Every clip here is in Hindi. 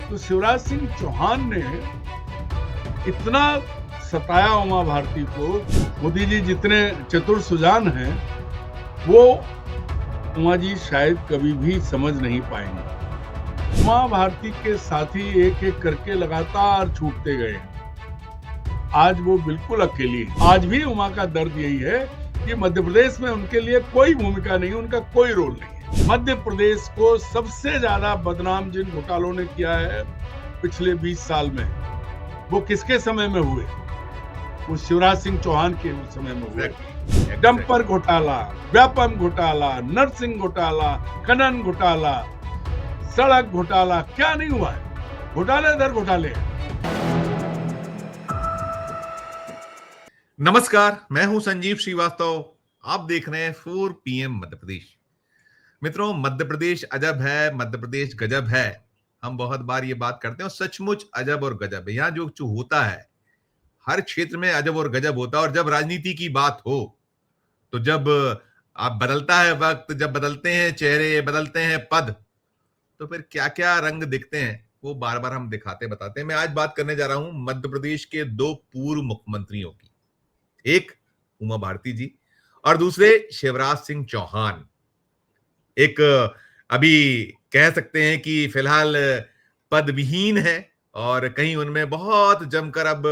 तो शिवराज सिंह चौहान ने इतना सताया उमा भारती को। मोदी जी जितने चतुर सुजान हैं वो उमा जी शायद कभी भी समझ नहीं पाएंगे। उमा भारती के साथी एक एक करके लगातार छूटते गए। आज वो बिल्कुल अकेली है। आज भी उमा का दर्द यही है कि मध्य प्रदेश में उनके लिए कोई भूमिका नहीं, उनका कोई रोल नहीं है। मध्य प्रदेश को सबसे ज्यादा बदनाम जिन घोटालों ने किया है पिछले 20 साल में, वो किसके समय में हुए? वो शिवराज सिंह चौहान के उस समय में हुए। डंपर घोटाला, व्यापम घोटाला, नरसिंह घोटाला, खनन घोटाला, सड़क घोटाला, क्या नहीं हुआ है? घोटाले दर घोटाले। नमस्कार, मैं हूं संजीव श्रीवास्तव। आप देख रहे हैं 4 PM मध्य प्रदेश। मित्रों, मध्य प्रदेश अजब है, मध्य प्रदेश गजब है। हम बहुत बार ये बात करते हैं और सचमुच अजब और गजब है। यहाँ जो होता है हर क्षेत्र में अजब और गजब होता है। और जब राजनीति की बात हो तो जब आप बदलता है वक्त, जब बदलते हैं चेहरे, बदलते हैं पद, तो फिर क्या क्या रंग दिखते हैं वो बार बार हम दिखाते बताते हैं। मैं आज बात करने जा रहा हूं मध्य प्रदेश के 2 पूर्व मुख्यमंत्रियों की। एक उमा भारती जी और दूसरे शिवराज सिंह चौहान। एक अभी कह सकते हैं कि फिलहाल पद विहीन है और कहीं उनमें बहुत जमकर अब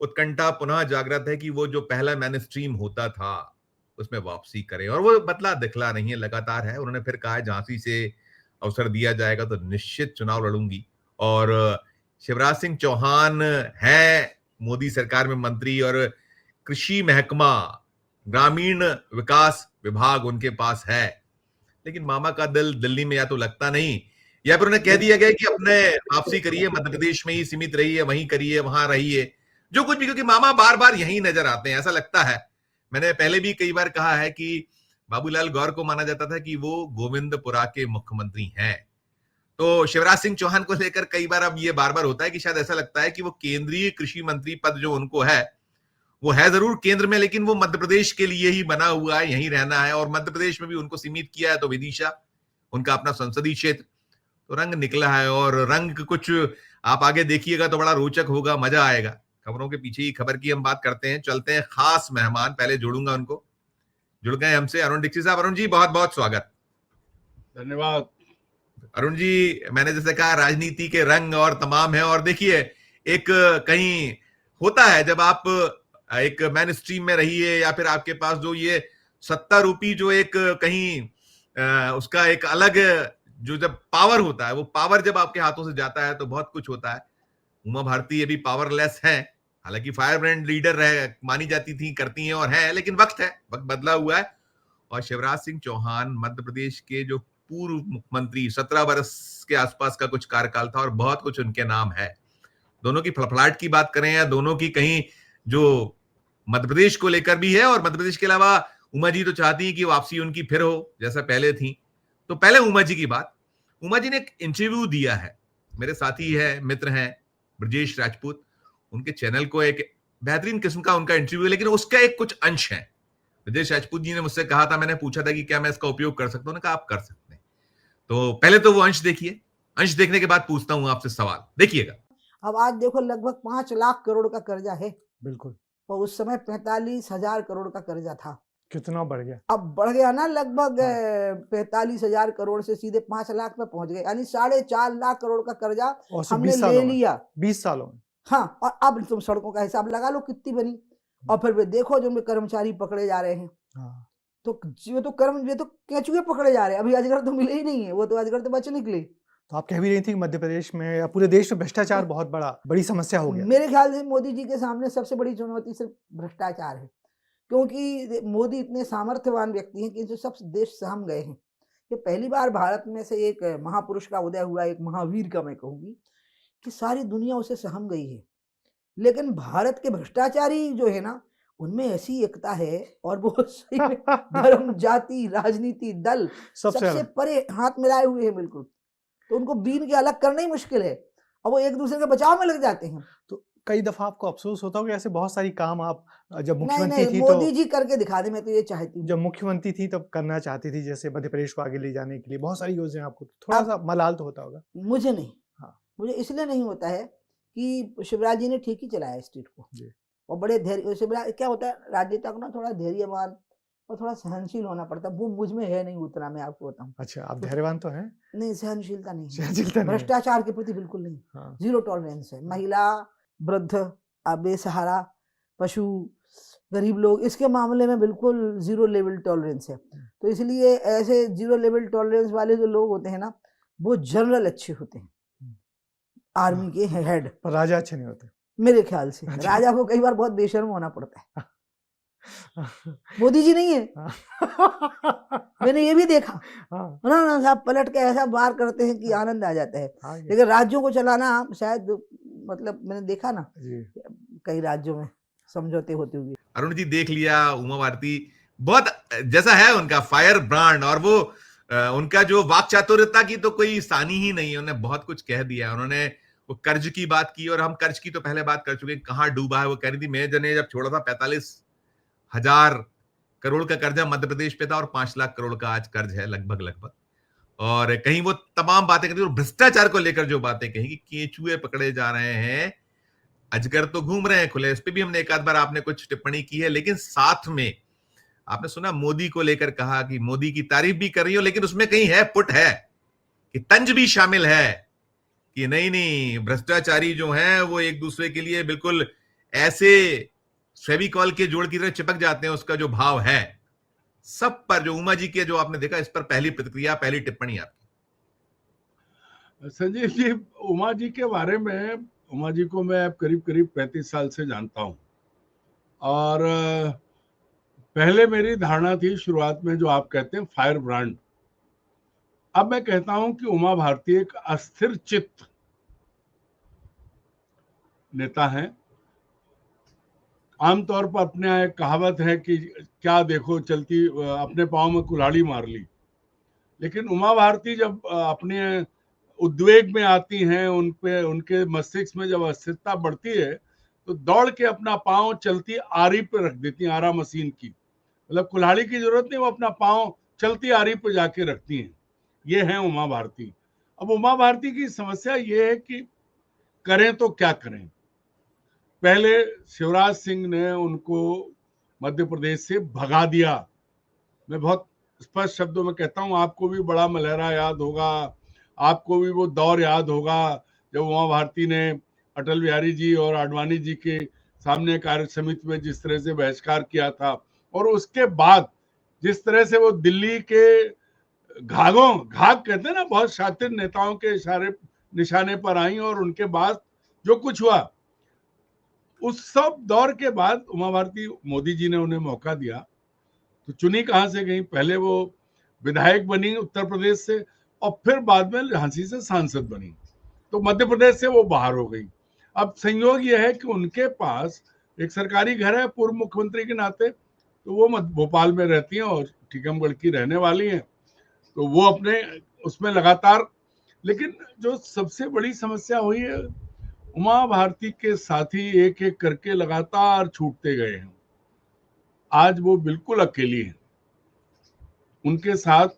उत्कंठा पुनः जागृत है कि वो जो पहला मेन स्ट्रीम होता था उसमें वापसी करें, और वो बदला दिखला नहीं है, लगातार है। उन्होंने फिर कहा झांसी से अवसर दिया जाएगा तो निश्चित चुनाव लड़ूंगी। और शिवराज सिंह चौहान है मोदी सरकार में मंत्री और कृषि महकमा, ग्रामीण विकास विभाग उनके पास है, लेकिन मामा का दिल दिल्ली में या तो लगता नहीं, या फिर उन्हें कह दिया गया कि अपने वापसी करिए, मध्य प्रदेश में ही सीमित रहिए, वहीं करिए, वहां रहिए, जो कुछ भी, क्योंकि मामा बार बार यहीं नजर आते हैं, ऐसा लगता है। मैंने पहले भी कई बार कहा है कि बाबूलाल गौर को माना जाता था कि वो गोविंदपुरा के मुख्यमंत्री हैं। तो शिवराज सिंह चौहान को लेकर कई बार अब ये बार बार होता है कि शायद ऐसा लगता है कि वो केंद्रीय कृषि मंत्री पद जो उनको है वो है जरूर केंद्र में, लेकिन वो मध्य प्रदेश के लिए ही बना हुआ है, यहीं रहना है। और मध्य प्रदेश में भी उनको सीमित किया है तो विदिशा उनका अपना संसदीय क्षेत्र। तो रंग निकला है, और रंग कुछ आप आगे देखिएगा तो बड़ा रोचक होगा, मजा आएगा। खबरों के पीछे ही खबर की हम बात करते हैं, चलते हैं खास मेहमान, पहले जोड़ूंगा उनको। जुड़ गए हमसे अरुण दीक्षित साहब। अरुण जी, बहुत बहुत स्वागत। धन्यवाद। अरुण जी, मैंने जैसे कहा राजनीति के रंग और तमाम है, और देखिए एक कहीं होता है जब आप एक मेन स्ट्रीम में रहिए या फिर आपके पास जो ये सत्ता रूपी जो एक कहीं उसका एक अलग जो जब पावर होता है, वो पावर जब आपके हाथों से जाता है तो बहुत कुछ होता है। उमा भारती ये भी पावरलेस है, हालांकि फायर ब्रांड लीडर रह मानी जाती थी, करती हैं और है, लेकिन वक्त है, वक्त बदला हुआ है। और शिवराज सिंह चौहान मध्य प्रदेश के जो पूर्व मुख्यमंत्री, 17 वर्ष के आसपास का कुछ कार्यकाल था और बहुत कुछ उनके नाम है। दोनों की फड़फड़ाहट की बात करें या दोनों की कहीं जो मध्य प्रदेश को लेकर भी है, और मध्य प्रदेश के अलावा उमा जी तो चाहती है कि वापसी उनकी फिर हो जैसा पहले थी। तो पहले उमा जी की बात। उमा जी ने एक इंटरव्यू दिया है, मेरे साथी है, मित्र हैं ब्रजेश राजपूत, उनके चैनल को एक बेहतरीन किस्म का उनका इंटरव्यू है, लेकिन उसका एक कुछ अंश है। ब्रजेश राजपूत जी ने मुझसे कहा था, मैंने पूछा था कि क्या मैं इसका उपयोग कर सकता हूं, कहा आप कर सकते हैं। तो पहले तो वो अंश देखिए, अंश देखने के बाद पूछता हूं आपसे सवाल, देखिएगा। अब आज देखो लगभग 5 लाख करोड़ का कर्जा है। बिल्कुल। और उस समय 45,000 करोड़ का कर्जा था। कितना बढ़ गया? अब बढ़ गया ना, लगभग हाँ। 45,000 करोड़ से सीधे 5 लाख में पहुंच गए, यानी 4.5 लाख करोड़ का कर्जा हमने ले लिया 20 सालों में। हाँ, और अब तुम सड़कों का हिसाब लगा लो कितनी बनी। और फिर वे देखो जो उनमें कर्मचारी पकड़े जा रहे हैं। हाँ। तो ये तो केंचुए पकड़े जा रहे हैं, अभी अजगर तो मिले ही नहीं है, वो तो अजगर तो बच निकले। तो आप कह भी रही थी कि मध्य प्रदेश में या पूरे देश में भ्रष्टाचार बहुत बड़ी समस्या हो गया। मेरे ख्याल से मोदी जी के सामने सबसे बड़ी चुनौती सिर्फ भ्रष्टाचार है, क्योंकि मोदी इतने सामर्थ्यवान व्यक्ति हैं कि जो सब देश सहम गए हैं। ये पहली बार भारत में से एक महापुरुष का उदय हुआ, एक महावीर का मैं कहूंगी, कि सारी दुनिया उसे सहम गई है। लेकिन भारत के भ्रष्टाचारी जो है ना, उनमें ऐसी एकता है, और वो धर्म, जाति, राजनीति, दल सबसे परे हाथ मिलाए हुए हैं बिल्कुल। तो उनको बीन के अलग करना ही मुश्किल है, और वो एक दूसरे के बचाव में लग जाते हैं। तो कई दफा आपको अफसोस होता होगा, ऐसे बहुत सारी काम आप जब मुख्यमंत्री थी मोदी जी करके दिखा दे, मैं तो ये चाहती हूँ। जब मुख्यमंत्री थी तब करना चाहती थी, जैसे मध्य प्रदेश को आगे ले जाने के लिए बहुत सारी योजनाएं, आपको थोड़ा सा मलाल तो होता होगा। मुझे नहीं। हाँ। मुझे इसलिए नहीं होता है कि शिवराज जी ने ठीक ही चलाया स्टेट को, जी। और बड़े धैर्य, शिवराज क्या होता है, राजनेता को ना थोड़ा धैर्यवान और थोड़ा सहनशील होना पड़ता है, वो मुझ में है नहीं उतना, मैं आपको बताऊं। अच्छा, आप कुछ धैर्यवान तो हैं? नहीं, सहनशीलता नहीं है, सहनशीलता नहीं है। भ्रष्टाचार के प्रति बिल्कुल नहीं, हाँ। जीरो टॉलरेंस है। महिला, वृद्ध, बेसहारा, पशु, गरीब लोग, इसके मामले में बिल्कुल जीरो लेवल टॉलरेंस है। तो इसलिए ऐसे जीरो लेवल टॉलरेंस वाले जो लोग होते हैं ना, वो जनरल अच्छे होते हैं, आर्मी के हेड, पर राजा अच्छे नहीं होते। मेरे ख्याल से। अच्छा। राजा को कई बार बहुत बेशर्म होना पड़ता है। मोदी जी नहीं है, मैंने ये भी देखा, हाँ, ना साहब पलट के ऐसा वार करते हैं कि आनंद आ जाता है। हाँ, ये- लेकिन राज्यों को चलाना शायद, मतलब मैंने देखा ना जी। कई राज्यों में समझौते होते हुए। अरुण जी देख लिया, उमा भारती बहुत जैसा है उनका फायर ब्रांड, और वो उनका जो वाक चातुर्यता की तो कोई सानी ही नहीं है। उन्होंने बहुत कुछ कह दिया। उन्होंने वो कर्ज की बात की, और हम कर्ज की तो पहले बात कर चुके हैं, कहाँ डूबा है। वो कह रही थी मैं जने जब छोड़ा था 45,000 करोड़ का कर्जा मध्य प्रदेश पे था, और 5 लाख करोड़ का आज कर्ज है लगभग। और कहीं वो तमाम बातें करती, और भ्रष्टाचार को लेकर जो बातें कही कि केंचुए पकड़े जा रहे हैं, अजगर तो घूम रहे हैं खुले, इस पे भी हमने एक आध बार आपने कुछ टिप्पणी की है। लेकिन साथ में आपने सुना मोदी को लेकर कहा कि मोदी की तारीफ भी कर रही हो, लेकिन उसमें कहीं है पुट है कि तंज भी शामिल है कि नहीं भ्रष्टाचारी जो हैं वो एक दूसरे के लिए बिल्कुल ऐसे फेविकॉल के जोड़ की तरह चिपक जाते हैं। उसका जो भाव है सब पर, जो उमा जी के जो आपने देखा, इस पर पहली प्रतिक्रिया, पहली टिप्पणी आपकी। संजीव जी, उमा जी के बारे में, उमा जी को मैं अब करीब करीब 35 साल से जानता हूं, और पहले मेरी धारणा थी शुरुआत में जो आप कहते हैं फायर ब्रांड। अब मैं कहता हूं कि उमा भारती एक अस्थिर चित्त नेता हैं। आमतौर पर अपने यहाँ एक कहावत है कि क्या देखो चलती अपने पाँव में कुल्हाड़ी मार ली, लेकिन उमा भारती जब अपने उद्वेग में आती हैं, उन पे उनके मस्तिष्क में जब अस्थिरता बढ़ती है, तो दौड़ के अपना पाँव चलती आरी पे रख देती हैं, आरा मशीन की। मतलब कुल्हाड़ी की जरूरत नहीं, वो अपना पाँव चलती आरी पे जाके रखती हैं। ये है उमा भारती। अब उमा भारती की समस्या ये है कि करें तो क्या करें। पहले शिवराज सिंह ने उनको मध्य प्रदेश से भगा दिया। मैं बहुत स्पष्ट शब्दों में कहता हूं, आपको भी बड़ा मलहरा याद होगा, आपको भी वो दौर याद होगा जब उमा भारती ने अटल बिहारी जी और आडवाणी जी के सामने कार्य समिति में जिस तरह से बहिष्कार किया था, और उसके बाद जिस तरह से वो दिल्ली के घाघ कहते हैं ना, बहुत शातिर नेताओं के इशारे निशाने पर आई, और उनके बाद जो कुछ हुआ, उस सब दौर के बाद उमा भारती, मोदी जी ने उन्हें मौका दिया तो चुनी कहां से गई। पहले वो विधायक बनी उत्तर प्रदेश से, और फिर बाद में झांसी से सांसद बनी, तो मध्य प्रदेश से वो बाहर हो गई। अब संयोग ये है कि उनके पास एक सरकारी घर है पूर्व मुख्यमंत्री के नाते, तो वो भोपाल में रहती हैं और टीकमगढ़ की रहने वाली हैं, तो वो अपने उसमें लगातार। लेकिन जो सबसे बड़ी समस्या हुई है, उमा भारती के साथी एक एक करके लगातार छूटते गए हैं। आज वो बिल्कुल अकेली हैं, उनके साथ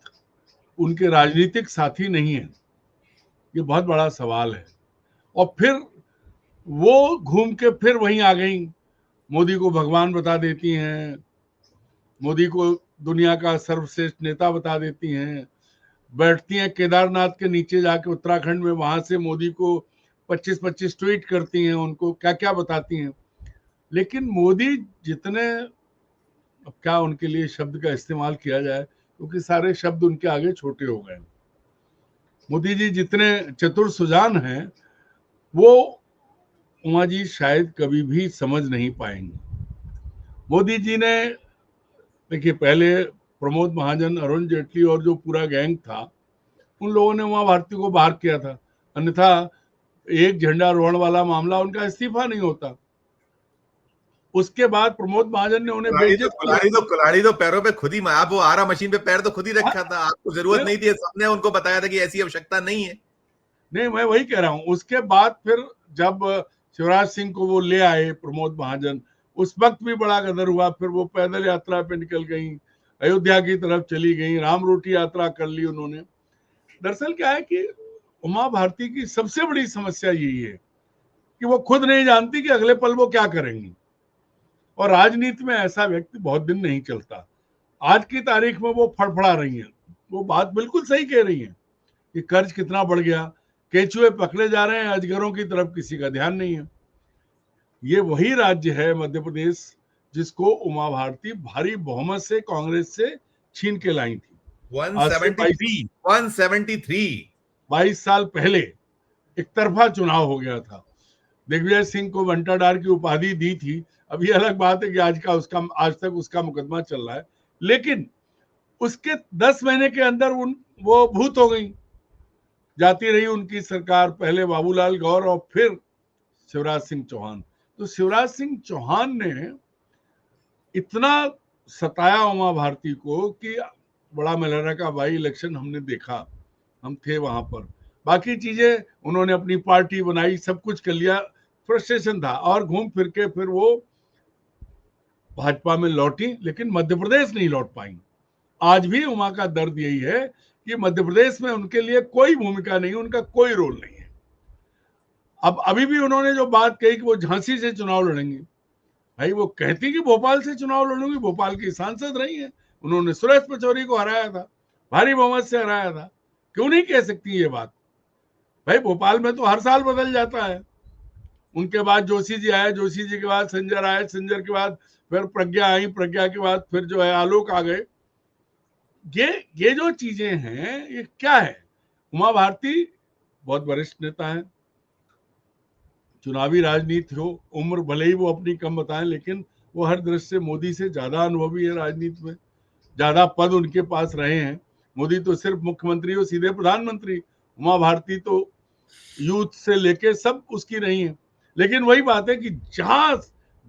उनके राजनीतिक साथी नहीं है, ये बहुत बड़ा सवाल है। और फिर वो घूम के फिर वहीं आ गई, मोदी को भगवान बता देती हैं, मोदी को दुनिया का सर्वश्रेष्ठ नेता बता देती हैं, बैठती हैं केदारनाथ के नीचे जाके उत्तराखंड में, वहां से मोदी को 25-25 ट्वीट करती हैं, उनको क्या क्या बताती हैं। लेकिन मोदी जितने, अब क्या उनके लिए शब्द का इस्तेमाल किया जाए, क्योंकि सारे शब्द उनके आगे छोटे हो गए। मोदी जी जितने चतुर सुजान हैं, वो उमा जी शायद कभी भी समझ नहीं पाएंगे। मोदी जी ने, देखिए, पहले प्रमोद महाजन, अरुण जेटली और जो पूरा गैंग था, उन लोगों ने उमा भारती को बाहर किया था, अन्यथा एक झंडारोहण वाला मामला उनका इस्तीफा नहीं होता। उसके बाद प्रमोद महाजन ने उन्हें बेइज्जत किया। कुल्हाड़ी तो पैरों पे खुद ही, आप वो आरा मशीन पे पैर तो खुद ही रखा था, आपको जरूरत नहीं थी, सबने उनको बताया था कि ऐसी आवश्यकता नहीं है। नहीं, मैं वही कह रहा हूं। उसके बाद फिर जब शिवराज सिंह को वो ले आए प्रमोद महाजन, उस वक्त भी बड़ा गदर हुआ। फिर वो पैदल यात्रा पे निकल गई, अयोध्या की तरफ चली गई, राम रोटी यात्रा कर ली उन्होंने। दरअसल क्या है कि उमा भारती की सबसे बड़ी समस्या यही है कि वो खुद नहीं जानती कि अगले पल वो क्या करेंगी। और राजनीति में ऐसा व्यक्ति बहुत दिन नहीं चलता। आज की तारीख में वो फड़फड़ा रही हैं, वो बात बिल्कुल सही कह रही हैं कि कर्ज कितना बढ़ गया, केचुए पकड़े जा रहे हैं, अजगरों की तरफ किसी का ध्यान नहीं है। ये वही राज्य है मध्य प्रदेश जिसको उमा भारती भारी बहुमत से कांग्रेस से छीन के लाई थी। 173 22 साल पहले एक तरफा चुनाव हो गया था। दिग्विजय सिंह को वंटाडार की उपाधि दी थी। अब ये अलग बात है कि आज तक उसका मुकदमा चल रहा है, लेकिन उसके 10 महीने के अंदर वो भूत हो गई। जाती रही उनकी सरकार, पहले बाबूलाल गौर और फिर शिवराज सिंह चौहान। तो शिवराज सिंह चौहान ने इतना सताया उमा भारती को कि बड़ा मलहरा का बाई इलेक्शन हमने देखा, हम थे वहां पर। बाकी चीजें उन्होंने अपनी पार्टी बनाई, सब कुछ कर लिया, फ्रस्ट्रेशन था, और घूम फिर के फिर वो भाजपा में लौटी, लेकिन मध्य प्रदेश नहीं लौट पाई। आज भी उमा का दर्द यही है कि मध्य प्रदेश में उनके लिए कोई भूमिका नहीं, उनका कोई रोल नहीं है। अब अभी भी उन्होंने जो बात कही कि वो झांसी से चुनाव लड़ेंगी, भाई वो कहती कि भोपाल से चुनाव लड़ूंगी, भोपाल की सांसद रही है, उन्होंने सुरेश पचौरी को हराया था, भारी बहुमत से हराया था। क्यों नहीं कह सकती ये बात? भाई भोपाल में तो हर साल बदल जाता है। उनके बाद जोशी जी आए, जोशी जी के बाद संजर आए, संजर के बाद फिर प्रज्ञा आई, प्रज्ञा के बाद फिर जो है आलोक आ गए। ये जो चीजें हैं ये क्या है? उमा भारती बहुत वरिष्ठ नेता है, चुनावी राजनीति हो, उम्र भले ही वो अपनी कम बताएं, लेकिन वो हर दृष्टि से मोदी से ज्यादा अनुभवी है राजनीति में, ज्यादा पद उनके पास रहे हैं। मोदी तो सिर्फ मुख्यमंत्री हो, सीधे प्रधानमंत्री। उमा भारती तो यूथ से लेके सब उसकी रही है। लेकिन वही बात है कि जहां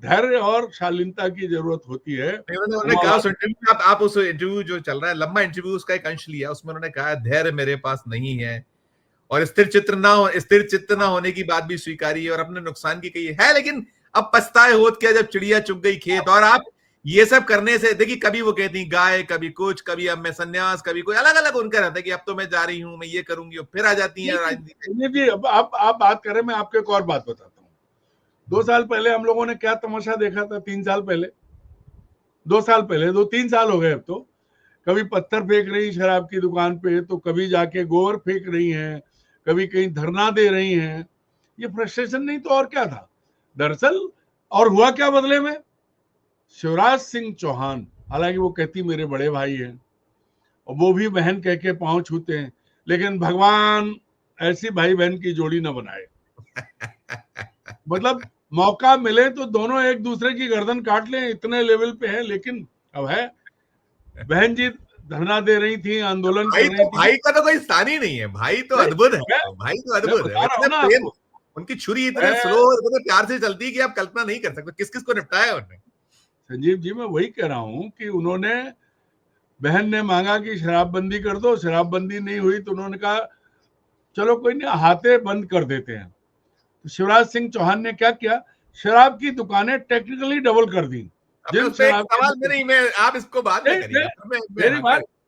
धैर्य और शालीनता की जरूरत होती है, उन्होंने कहा उस इंटरव्यू, आप उस इंटरव्यू जो चल रहा है, लंबा इंटरव्यू, उसका एक अंश लिया, उसमें उन्होंने कहा धैर्य मेरे पास नहीं है, और स्थिर चित्त ना होने की बात भी स्वीकारी है, और अपने नुकसान की कही है, लेकिन अब पछताए होत क्या जब चिड़िया चुग गई खेत। और आप ये सब करने से देखिए, कभी वो कहती गाय, कभी कुछ, कभी अब मैं संन्यास, कभी कोई अलग अलग उनका रहता है कि अब तो मैं जा रही हूं, मैं ये करूंगी, और फिर आ जाती है राजनीति। अब आप बात करें, मैं आपको एक और बात बताता हूँ। 2 साल पहले हम लोगों ने क्या तमाशा देखा था? 3 साल पहले, 2 साल पहले, 2-3 साल हो गए अब तो, कभी पत्थर फेंक रही शराब की दुकान पे, तो कभी जाके गोबर फेंक रही हैं, कभी कहीं धरना दे रही हैं। ये फ्रस्ट्रेशन नहीं तो और क्या था दरअसल? और हुआ क्या बदले में? शिवराज सिंह चौहान, हालांकि वो कहती मेरे बड़े भाई हैं और वो भी बहन कह के पांव छूते हैं, लेकिन भगवान ऐसी भाई बहन की जोड़ी न बनाए। मतलब मौका मिले तो दोनों एक दूसरे की गर्दन काट लें, इतने लेवल पे है। लेकिन अब है, बहन जी धरना दे रही थी, आंदोलन कर रही थी। भाई का तो कोई स्थान ही नहीं है, भाई तो अद्भुत है, भाई तो अद्भुत है। उनकी छुरी इतने स्लो और इतने प्यार से चलती है कि आप कल्पना नहीं कर सकते किस किस को निपटाया उन्होंने। संजीव जी, मैं वही कह रहा हूं कि उन्होंने, बहन ने मांगा कि शराबबंदी कर दो, शराबबंदी नहीं हुई तो उन्होंने कहा चलो कोई नहीं, हाथे बंद कर देते हैं। तो शिवराज सिंह चौहान ने क्या किया? शराब की दुकानें टेक्निकली डबल कर दी। आप इसको बात में करिए,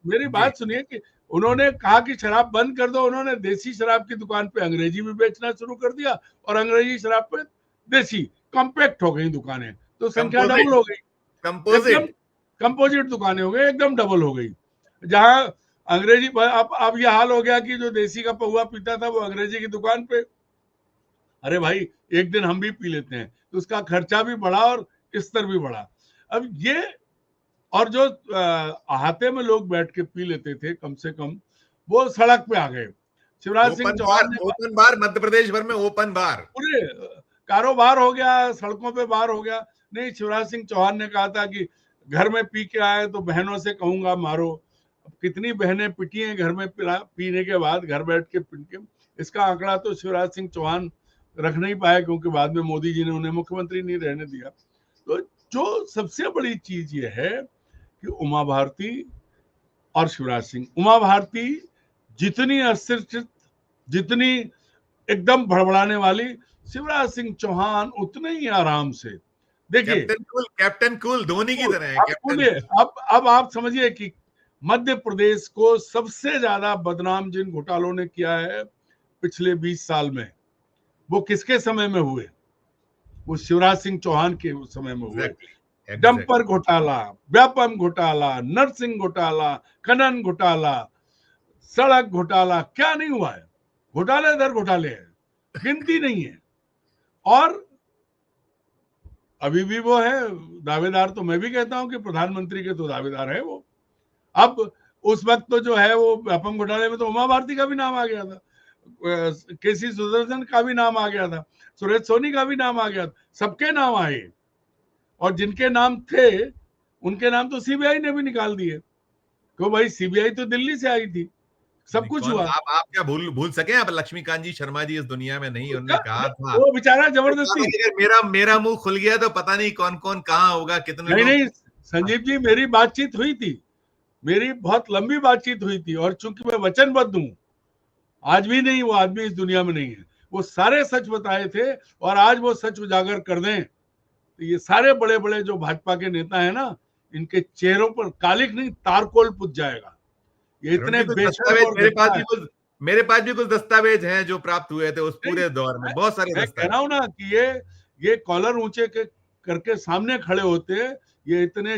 मेरी बात सुनिए कि उन्होंने कहा कि शराब बंद कर दो, उन्होंने देसी शराब की दुकान पे अंग्रेजी भी बेचना शुरू कर दिया, और अंग्रेजी शराब पे देसी, कॉम्पैक्ट हो गई दुकानें, तो संख्या डबल हो गई। कंपोजिट दुकानें हो गई, एकदम डबल हो गई। जहां अंग्रेजी, अब यह हाल हो गया कि जो देसी का पहुआ पीता था वो अंग्रेजी की दुकान पे, अरे भाई एक दिन हम भी पी लेते हैं, तो उसका खर्चा भी बढ़ा और स्तर भी बढ़ा। अब ये, और जो अहाते में लोग बैठ के पी लेते थे कम से कम, वो सड़क पे आ गए। शिवराज सिंह चौहान ने ओपन बार, मध्य प्रदेश भर में ओपन बार, पूरे कारोबार हो गया, सड़कों पे बार हो गया। नहीं, शिवराज सिंह चौहान ने कहा था कि घर में पी के आए तो बहनों से कहूंगा मारो। अब कितनी बहनें पिटी हैं घर में पीने के बाद, घर बैठ के पी के? इसका आंकड़ा तो शिवराज सिंह चौहान रख नहीं पाए, क्योंकि बाद में मोदी जी ने उन्हें मुख्यमंत्री नहीं रहने दिया। तो जो सबसे बड़ी चीज ये है कि उमा भारती और शिवराज सिंह, उमा भारती जितनी अस्थिर, जितनी एकदम भड़बड़ाने वाली, शिवराज सिंह चौहान उतने ही आराम से। देखिए, कैप्टन कूल धोनी की तरह है। अब आप समझिए कि मध्य प्रदेश को सबसे ज्यादा बदनाम जिन घोटालों ने किया है पिछले 20 साल में, वो किसके समय में हुए? वो शिवराज सिंह चौहान के उस समय में हुए। डंपर घोटाला, व्यापम घोटाला, नरसिंह घोटाला, खनन घोटाला, सड़क घोटाला, क्या नहीं हुआ है? घोटाले दर घोटाले हैं, गिनती नहीं है। और अभी भी वो है दावेदार, तो मैं भी कहता हूं कि प्रधानमंत्री के तो दावेदार है वो। अब उस वक्त तो जो है वो व्यापम घोटाले में तो उमा भारती का भी नाम आ गया था, केसी सुदर्शन का भी नाम आ गया था, सुरेश सोनी का भी नाम आ गया था, सबके नाम आए। और जिनके नाम थे उनके नाम तो सीबीआई ने भी निकाल दिए, क्यों भाई? सीबीआई तो दिल्ली से आई थी, सब कुछ हुआ। आप क्या भूल सके? आप लक्ष्मीकांत जी शर्मा जी इस दुनिया में नहीं, उन्होंने कहा था वो बेचारा जबरदस्ती, मेरा मुंह खुल गया तो पता नहीं कौन कौन कहाँ होगा, कितने लोग। नहीं संजीव जी, मेरी बातचीत हुई थी, मेरी बहुत लंबी बातचीत हुई थी, और चूंकि मैं वचनबद्ध हूं, आज भी नहीं, वो आदमी इस दुनिया में नहीं है, वो सारे सच बताए थे, और आज वो सच उजागर कर दें तो ये सारे बड़े बड़े जो भाजपा के नेता है ना, इनके चेहरों पर कालिक नहीं तारकोल पुज जाएगा। ये इतने बेशर्म और मेरे पास भी कुछ दस्तावेज हैं जो प्राप्त हुए थे उस पूरे दौर में, बहुत सारे दस्तावेज। कह रहा हूं ना कि ये कॉलर ऊंचे करके सामने खड़े होते, ये इतने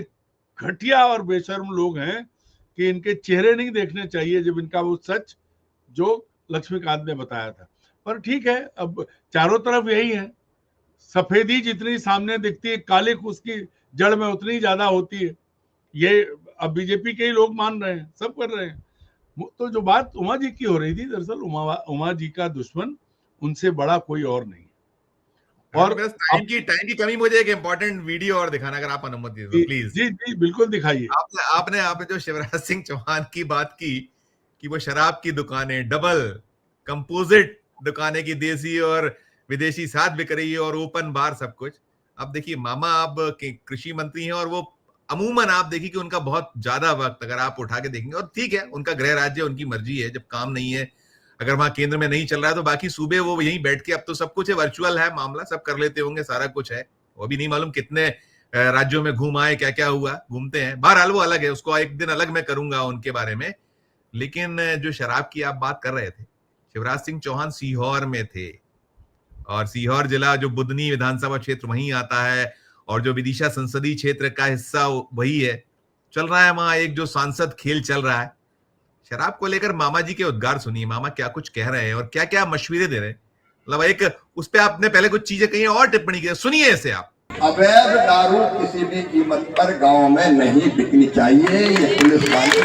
घटिया और बेशर्म लोग हैं कि इनके चेहरे नहीं देखने चाहिए जब इनका वो सच जो लक्ष्मीकांत ने बताया था। पर ठीक है, अब चारों तरफ यही है, सफेदी जितनी सामने दिखती है, कालिक उसकी जड़ में उतनी ज्यादा होती है। ये अब बीजेपी के ही लोग मान रहे हैं, सब कर रहे हैं। तो जो बात उमा जी की हो रही थी, दरअसल उमा जी का दुश्मन उनसे बड़ा कोई और नहीं। और टाइम की कमी, मुझे एक इंपॉर्टेंट वीडियो और दिखाना, अगर आप अनुमति दो प्लीज। जी जी बिल्कुल दिखाइए। आपने जो शिवराज सिंह चौहान की बात की कि वो शराब की दुकानें, डबल कंपोजिट दुकानें की देसी और विदेशी साथ बिक रही है, और ओपन बार सब कुछ। अब देखिए मामा, आप कृषि मंत्री हैं, और वो अमूमन आप देखिए कि उनका बहुत ज्यादा वक्त अगर आप उठा के देखेंगे, और ठीक है उनका गृह राज्य, उनकी मर्जी है, जब काम नहीं है, अगर वहां केंद्र में नहीं चल रहा है तो बाकी सूबे वो यहीं बैठ के, अब तो सब कुछ है, वर्चुअल है मामला, सब कर लेते होंगे, सारा कुछ है। वो भी नहीं मालूम कितने राज्यों में घूम आए, क्या क्या हुआ, घूमते हैं। बहरहाल वो अलग है, उसको एक दिन अलग मैं करूंगा उनके बारे में। लेकिन जो शराब की आप बात कर रहे थे, शिवराज सिंह चौहान सीहोर में थे, और सीहोर जिला जो बुदनी विधानसभा क्षेत्र वहीं आता है, और जो विदिशा संसदीय क्षेत्र का हिस्सा वही है। चल रहा है वहां एक जो सांसद खेल चल रहा है शराब को लेकर। मामा जी के उद्गार सुनिए, मामा क्या कुछ कह रहे हैं और क्या क्या मशवरे दे रहे हैं। मतलब एक उस पर आपने पहले कुछ चीजें कही और टिप्पणी की, सुनिए इसे आप। अवैध दारू किसी भी कीमत पर गांव में नहीं बिकनी चाहिए, ये पुलिस वाले,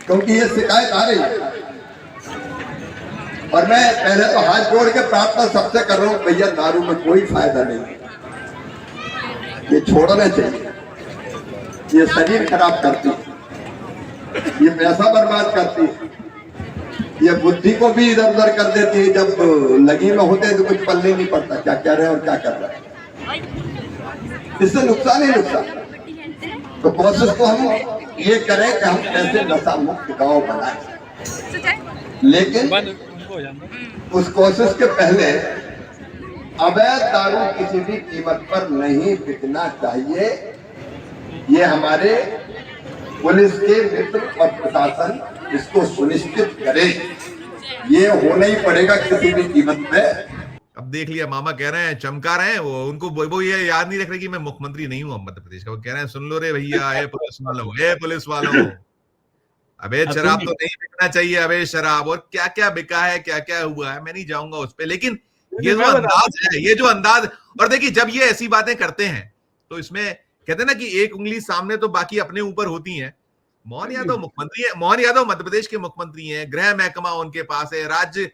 क्योंकि ये शिकायत आ रही है। और मैं पहले तो हाथ जोड़ के प्रार्थना सबसे कर रहा हूं, भैया दारू में कोई फायदा नहीं, ये छोड़ना चाहिए। ये शरीर खराब करती है, ये पैसा बर्बाद करती है, ये बुद्धि को भी इधर उधर कर देती है। जब लगी में होते हैं तो कुछ पल्ले नहीं पड़ता क्या कह रहे हैं और क्या कर रहे हैं, इससे नुकसान ही नुकसान। तो कोशिश तो हम ये करें कि हम कैसे नशा मुक्त गांव बनाएं, लेकिन उस कोशिश के पहले अवैध दारू किसी भी कीमत पर नहीं बिकना चाहिए। ये हमारे पुलिस के मित्र और प्रशासन इसको सुनिश्चित करे, ये होना ही पड़ेगा किसी भी कीमत पे। अब देख लिया, मामा कह रहे हैं, चमका रहे हैं वो, उनको वो ये याद नहीं रख रहे कि मैं मुख्यमंत्री नहीं हूं मध्य प्रदेश का। वो कह रहे हैं सुन लो रे भैया, ए पुलिस वालों, अवैध शराब तो नहीं बिकना चाहिए, अवैध शराब। और क्या क्या बिका है, क्या क्या हुआ है, मैं नहीं जाऊंगा उस पर। लेकिन ये जो अंदाज है, ये जो अंदाज, और देखिए जब ये ऐसी बातें करते हैं तो इसमें कहते हैं ना कि एक उंगली सामने तो बाकी अपने ऊपर होती है। मोहन यादव मुख्यमंत्री है, मोहन यादव मध्य प्रदेश के मुख्यमंत्री हैं, गृह महकमा उनके पास है, राज्य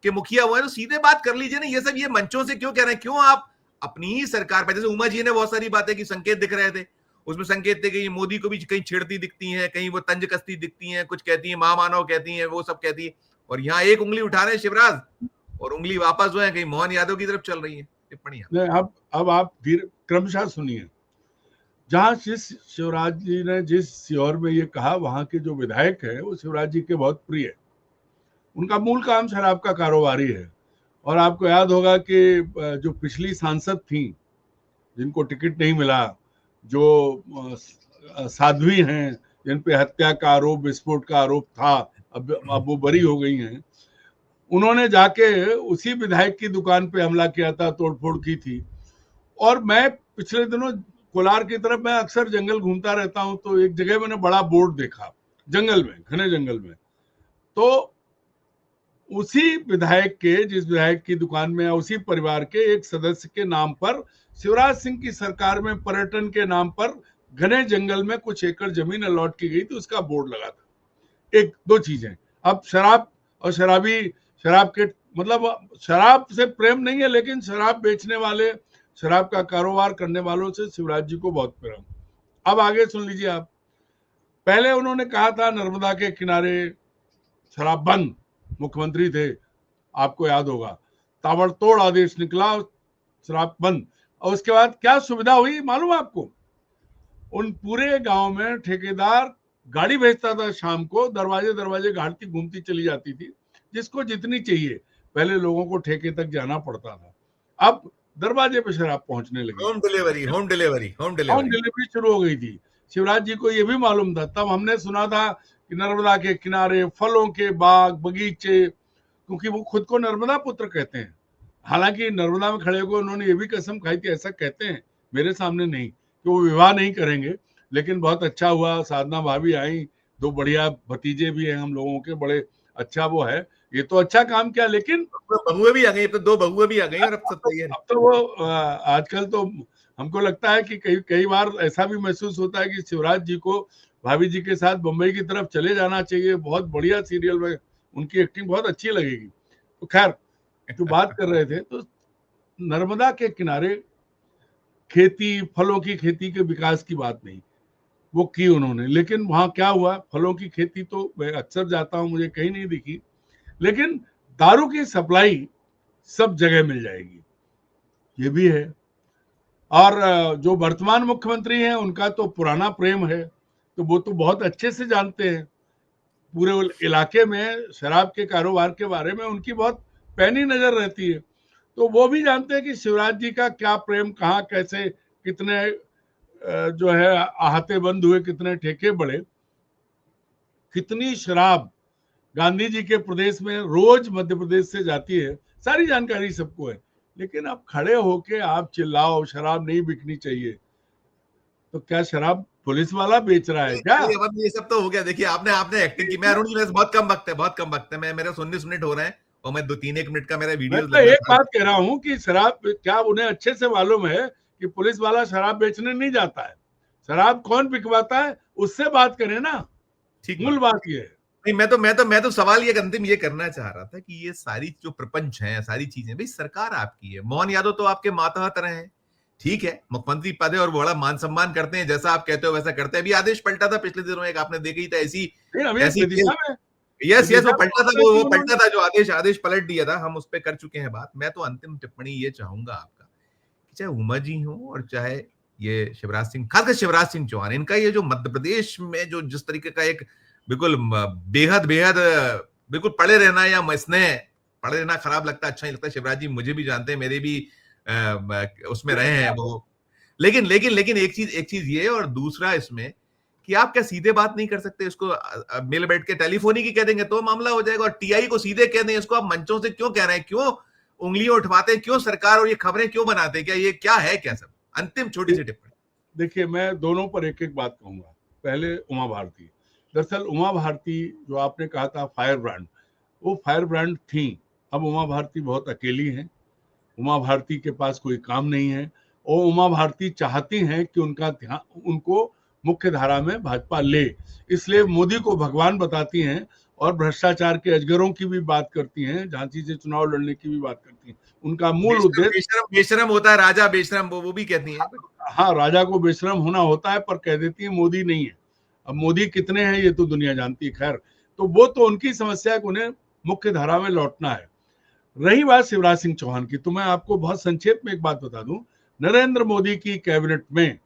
के मुखिया हुए हैं, तो सीधे बात कर लीजिए ना। ये सब ये मंचों से क्यों कह रहे हैं? क्यों आप अपनी ही सरकार पर, जैसे उमा जी ने बहुत सारी बातें की, संकेत दिख रहे थे, उसमें संकेत थे कि मोदी को भी कहीं छेड़ती दिखती हैं, कहीं वो तंज कसती दिखती हैं, कुछ कहती है महामानव कहती है, वो सब कहती है, और यहाँ एक उंगली उठा रहे हैं शिवराज, और उंगली वापस जो है कहीं मोहन यादव की तरफ चल रही है टिप्पणियां। अब आप क्रमशः सुनिए। जहां शिवराज जी ने जिस सीहोर में ये कहा, वहां के जो विधायक है वो शिवराज जी के बहुत प्रिय है। उनका मूल काम शराब का कारोबारी है। और आपको याद होगा कि जो पिछली सांसद थी जिनको टिकट नहीं मिला, जो साध्वी हैं, जिन पे हत्या का आरोप, विस्फोट का आरोप था, अब वो बरी हो गई हैं, उन्होंने जाके उसी विधायक की दुकान पे हमला किया था, तोड़फोड़ की थी। और मैं पिछले दिनों कोलार की तरफ, मैं अक्सर जंगल घूमता रहता हूं, तो एक जगह मैंने बड़ा बोर्ड देखा जंगल में, घने जंगल में, तो उसी विधायक के, जिस विधायक की दुकान में, उसी परिवार के एक सदस्य के नाम पर शिवराज सिंह की सरकार में पर्यटन के नाम पर घने जंगल में कुछ एकड़ जमीन अलॉट की गई थी, उसका बोर्ड लगा था। एक दो चीजें, अब शराब और शराब के मतलब शराब से प्रेम नहीं है, लेकिन शराब बेचने वाले, शराब का कारोबार करने वालों से शिवराज जी को बहुत प्रेम। अब आगे सुन लीजिए आप। पहले उन्होंने कहा था नर्मदा के किनारे शराब बंद, मुख्यमंत्री थे, आपको याद होगा, ताबड़तोड़ आदेश निकला, शराब बंद। और उसके बाद क्या सुविधा हुई मालूम आपको? उन पूरे गांव में ठेकेदार गाड़ी भेजता था, शाम को दरवाजे दरवाजे गाड़ी घूमती चली जाती थी, जिसको जितनी चाहिए। पहले लोगों को ठेके तक जाना पड़ता था, अब दरवाजे पे शराब पहुंचने लगी। होम होम डिलीवरी शुरू हो गई थी। शिवराज जी को ये भी मालूम था, तब हमने सुना था कि नर्मदा के किनारे फलों के बाग बगीचे, क्योंकि वो खुद को नर्मदा पुत्र कहते हैं। हालांकि नर्मदा में खड़े होकर उन्होंने ये भी कसम खाई थी, ऐसा कहते हैं, मेरे सामने नहीं, कि वो विवाह नहीं करेंगे। लेकिन बहुत अच्छा हुआ, साधना भाभी आई, दो बढ़िया भतीजे भी हैं हम लोगों के, बड़े अच्छा वो है, ये तो अच्छा काम किया। लेकिन बहुएं भी आ गई, अब तो 2 बहुएं भी आ गई और अब सब तैयार है। अब तो वो आजकल तो हमको लगता है कि कई बार ऐसा भी महसूस होता है कि शिवराज जी को भाभी जी के साथ बम्बई की तरफ चले जाना चाहिए। बहुत बढ़िया सीरियल में उनकी एक्टिंग बहुत अच्छी लगेगी। तो खैर, जो बात कर रहे थे, तो नर्मदा के किनारे खेती, फलों की खेती के विकास की बात नहीं, वो की उन्होंने। लेकिन वहां क्या हुआ, फलों की खेती तो मैं अक्सर जाता हूं, मुझे कहीं नहीं दिखी। लेकिन दारू की सप्लाई सब जगह मिल जाएगी, ये भी है। और जो वर्तमान मुख्यमंत्री हैं, उनका तो पुराना प्रेम है, तो वो तो बहुत अच्छे से जानते हैं पूरे इलाके में शराब के कारोबार के बारे में, उनकी बहुत पैनी नजर रहती है। तो वो भी जानते हैं कि शिवराज जी का क्या प्रेम, कहाँ कैसे, कितने जो है आहते बंद हुए, कितने ठेके बढ़े, कितनी शराब गांधी जी के प्रदेश में रोज मध्य प्रदेश से जाती है, सारी जानकारी सबको है। लेकिन अब खड़े होके आप चिल्लाओ शराब नहीं बिकनी चाहिए, तो क्या शराब पुलिस वाला बेच रहा है क्या? ये सब तो हो गया। देखिए, आपने एक्टिंग की। मैं अरुण जी, बहुत कम वक्त है, मैं मेरे 19 मिनट हो रहे हैं और मैं 2-3 मिनट का मेरा वीडियो। मैं तो एक बात कह रहा हूँ कि शराब, क्या उन्हें अच्छे से मालूम है कि पुलिस वाला शराब बेचने नहीं जाता है? शराब कौन बिकवाता है, उससे बात करें ना। ठीक, मूल बात ये है। नहीं, मैं तो सवाल ये अंतिम ये करना चाह रहा था कि ये सारी जो प्रपंच है, सारी चीजें, भाई सरकार आपकी है, मोहन यादव तो आपके मातहत रहे हैं, ठीक है, मुख्यमंत्री पद है और बड़ा मान सम्मान करते हैं, जैसा आप कहते हो वैसा करते हैं। अभी आदेश पलटा था पिछले दिनों, एक आपने देखी था ऐसी यस वो पलटा था, वो पलटा था, जो आदेश पलट दिया था, हम उस पर कर चुके हैं बात। मैं तो अंतिम टिप्पणी ये चाहूंगा आपका कि चाहे उमा जी हो और चाहे ये शिवराज सिंह, खासकर शिवराज सिंह चौहान, इनका ये जो मध्य प्रदेश में जो जिस तरीके का एक बिल्कुल बेहद बिल्कुल पड़े रहना, या स्नेह पड़े रहना खराब लगता है, अच्छा नहीं लगता। शिवराज जी मुझे भी जानते हैं, मेरे भी उसमें रहे हैं वो। लेकिन एक चीज ये, और दूसरा इसमें कि आप क्या सीधे बात नहीं कर सकते, इसको मिल बैठ के टेलीफोनिक ही कह देंगे तो मामला हो जाएगा, और टीआई को सीधे कह दें, इसको आप मंचों से क्यों कह रहे हैं, क्यों उंगलियां उठवाते हैं, क्यों सरकार और ये खबरें क्यों बनाते हैं, क्या ये क्या है, क्या सब? अंतिम छोटी सी टिप्पणी। देखिए, मैं दोनों पर एक एक बात कहूंगा। पहले उमा भारती, दरअसल उमा भारती जो आपने कहा था फायर ब्रांड, वो फायर ब्रांड थी। अब उमा भारती बहुत अकेली हैं, उमा भारती के पास कोई काम नहीं है, और उमा भारती चाहती हैं कि उनका ध्यान, उनको मुख्य धारा में भाजपा ले, इसलिए मोदी को भगवान बताती हैं और भ्रष्टाचार के अजगरों की भी बात करती हैं, झांसी से चुनाव लड़ने की भी बात करती हैं। उनका मूल उद्देश्य बेशरम होता है, राजा बेशरम, वो भी कहती हैं। हाँ, राजा को बेशरम होना होता है, पर कह देती है मोदी नहीं है। अब मोदी कितने हैं ये तो दुनिया जानती है। खैर, तो वो तो उनकी समस्या है कि उन्हें मुख्य धारा में लौटना है। रही बात शिवराज सिंह चौहान की, तो मैं आपको बहुत संक्षेप में एक बात बता दूं। नरेंद्र मोदी की कैबिनेट में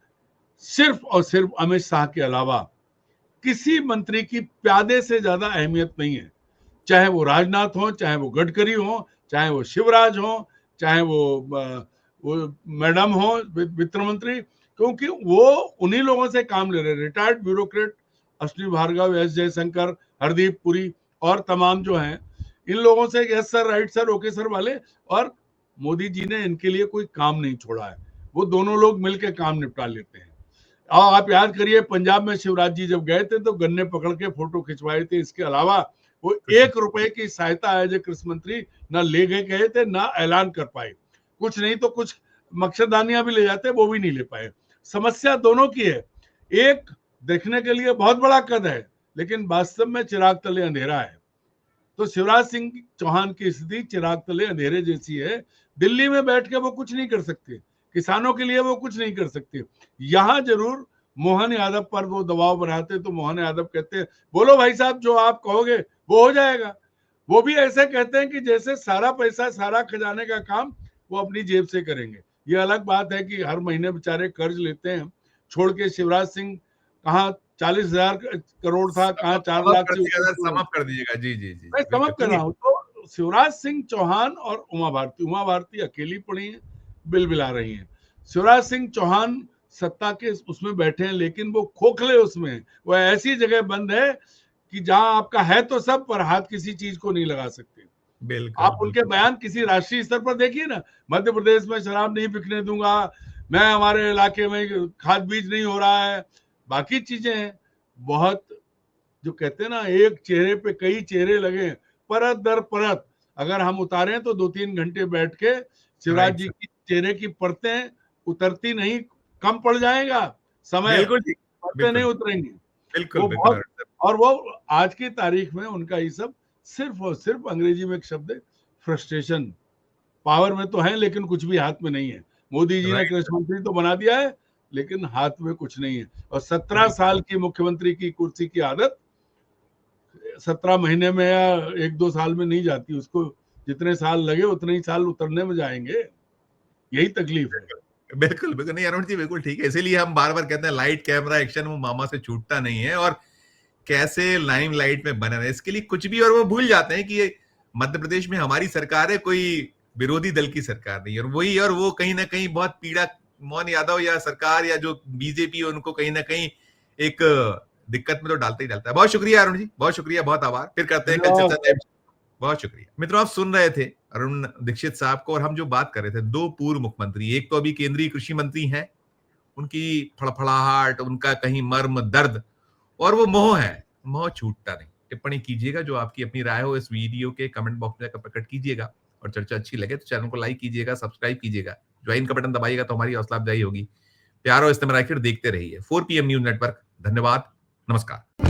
सिर्फ और सिर्फ अमित शाह के अलावा किसी मंत्री की प्यादे से ज्यादा अहमियत नहीं है, चाहे वो राजनाथ हो, चाहे वो गडकरी हो, चाहे वो शिवराज हो, चाहे वो मैडम हो वित्त मंत्री, क्योंकि वो उन्हीं लोगों से काम ले रहे हैं, retired bureaucrat, Ashwini Bhargava, S Jaishankar, Hardeep Puri और तमाम जो हैं, इन लोगों से yes sir, right sir, okay sir वाले, और मोदी जी ने इनके लिए कोई काम नहीं छोड़ा है। वो दोनों लोग मिलकर काम निपटा लेते हैं। और आप याद करिए, पंजाब में शिवराज जी जब गए थे तो गन्ने पकड़ के फोटो खिंचवाए थे। इसके अलावा वो 1 रुपए की सहायता एज ए कृषि मंत्री ना ले गए थे, ना ऐलान कर पाए। कुछ नहीं तो कुछ मकसदानियां भी ले जाते, वो भी नहीं ले पाए। समस्या दोनों की है। एक देखने के लिए बहुत बड़ा कद है, लेकिन वास्तव में चिराग तले अंधेरा है। तो शिवराज सिंह चौहान की स्थिति चिराग तले अंधेरे जैसी है। दिल्ली में बैठ के वो कुछ नहीं कर सकते, किसानों के लिए वो कुछ नहीं कर सकते। यहां जरूर मोहन यादव पर वो दबाव बनाते, तो मोहन यादव कहते हैं बोलो भाई साहब, जो आप कहोगे वो हो जाएगा। वो भी ऐसे कहते हैं कि जैसे सारा पैसा, सारा खजाने का काम वो अपनी जेब से करेंगे। ये अलग बात है कि हर महीने बेचारे कर्ज लेते हैं, छोड़ के शिवराज सिंह कहाँ 40,000 करोड़ था, कहाँ 4 लाख से समाप्त कर दीजिएगा। जी जी जी, मैं समाप्त कर रहा हूँ। तो शिवराज सिंह चौहान और उमा भारती अकेली पड़ी हैं, बिलबिला रही हैं। शिवराज सिंह चौहान सत्ता के उसमें बैठे हैं, लेकिन वो खोखले उसमें हैं। वो ऐसी जगह बंद है कि जहां आपका है तो सब, पर हाथ किसी चीज को नहीं लगा सकते। बिल्कुल, आप उनके बयान किसी राष्ट्रीय स्तर पर देखिए ना, मध्य प्रदेश में शराब नहीं बिकने दूंगा, मैं हमारे इलाके में खाद बीज नहीं हो रहा है, बाकी चीजें हैं। बहुत जो कहते हैं ना, एक चेहरे पे कई चेहरे लगे, परत दर परत अगर हम उतारें तो 2-3 घंटे बैठ के शिवराज जी की चेहरे की परतें उतरती नहीं, कम पड़ जाएगा समय, बिल्कुल ठीक, परतें नहीं उतरेंगी। बिल्कुल वो बिल्कुल। बहुत, और वो आज की तारीख में उनका ये सब सिर्फ और सिर्फ, अंग्रेजी में एक शब्द है फ्रस्ट्रेशन। पावर में तो है लेकिन कुछ भी हाथ में नहीं है। मोदी जी ने राइट, कृषि मंत्री तो बना दिया है, लेकिन हाथ में कुछ नहीं है। और 17 साल की मुख्यमंत्री की कुर्सी की आदत 17 महीने में या 1-2 साल में नहीं जाती। उसको जितने साल लगे उतने ही साल उतरने में जाएंगे। यही तकलीफ है। बिल्कुल बिल्कुल। नहीं अरुण जी, बिल्कुल ठीक है। इसीलिए हम बार बार कहते हैं लाइट कैमरा एक्शन, वो मामा से छूटता नहीं है। और कैसे लाइम लाइट में बने रहे, इसके लिए कुछ भी, और वो भूल जाते हैं कि ये मध्य प्रदेश में हमारी सरकार है, कोई विरोधी दल की सरकार नहीं है। और वो कहीं ना कहीं बहुत पीड़ा मोहन यादव या सरकार या जो बीजेपी है उनको कहीं ना कहीं एक दिक्कत में तो डालता ही डालता है। बहुत शुक्रिया अरुण जी, बहुत शुक्रिया, बहुत आभार। फिर करते हैं कल चर्चा। बहुत शुक्रिया। मित्रों, आप सुन रहे थे अरुण दीक्षित साहब को, और हम जो बात कर रहे थे 2 पूर्व मुख्यमंत्री, एक तो अभी केंद्रीय कृषि मंत्री हैं, उनकी फड़फड़ाहट, उनका कहीं मर्म दर्द, और वो मोह है, मोह छूटता नहीं। टिप्पणी कीजिएगा, जो आपकी अपनी राय हो इस वीडियो के कमेंट बॉक्स में जाकर प्रकट कीजिएगा, और चर्चा अच्छी लगे तो चैनल को लाइक कीजिएगा, सब्सक्राइब कीजिएगा, ज्वाइन का बटन दबाइएगा तो हमारी हौसला अफजाई होगी। प्यार और इस्तेमाल देखते रहिए 4 PM न्यूज नेटवर्क। धन्यवाद, नमस्कार।